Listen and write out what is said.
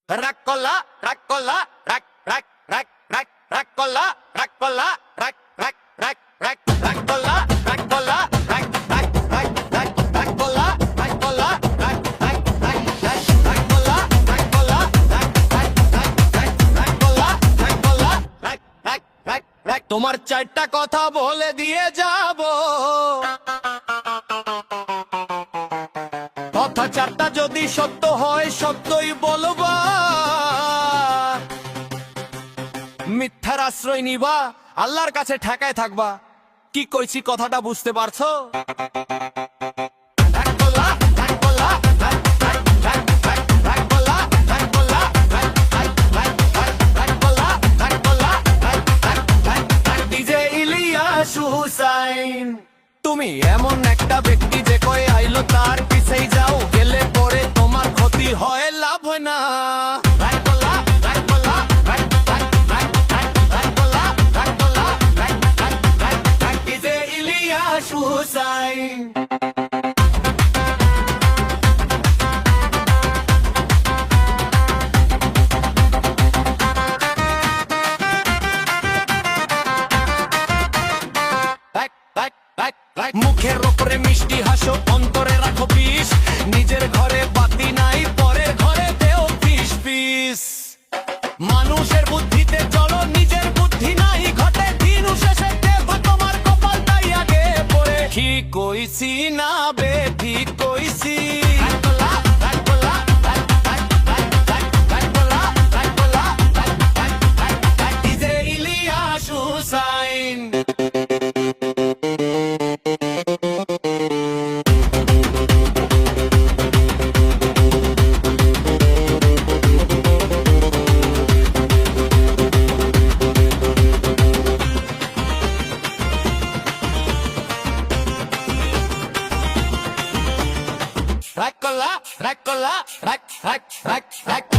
Raccola, raccola, rac, rac, rac, rac, raccola, raccola, rac, rac, rac, rac, raccola, raccola, rac, rac, rac, rac, raccola, raccola, rac, rac, rac, rac, raccola, raccola, rac, rac, rac, rac, raccola, raccola, rac, rac, rac, rac। তোমার চারটা কথা বলে দিয়ে যাব, কথা চারটা যদি সত্য হয় সত্যই বলবা, মিথ্যার আশ্রয় নিবা, আল্লাহর কাছে ঠেকায় থাকবা। কি কইছি কথাটা বুঝতে পারছো? তুমি এমন একটা ব্যক্তি যে কই আইলো তার পিছেই যাও, গেলে পরে তোমার ক্ষতি হয়, লাভ হয় না। মুখের ওপরে মিষ্টি হাসো, অন্তরে রাখো বিষ, নিজের ঘরে বাতি নাই, পরের ঘরে দেও পিস পিস। মানুষের বুদ্ধিতে চলো, নিজের বুদ্ধি নাই ঘটে, দিন শেষে দেব তোমার কপালটাই আগে পড়ে। ঠিক কইছি না বে ঠিক কইছি? Ilias Hussain. Raccola, raccola, rac, rac, rac, rac.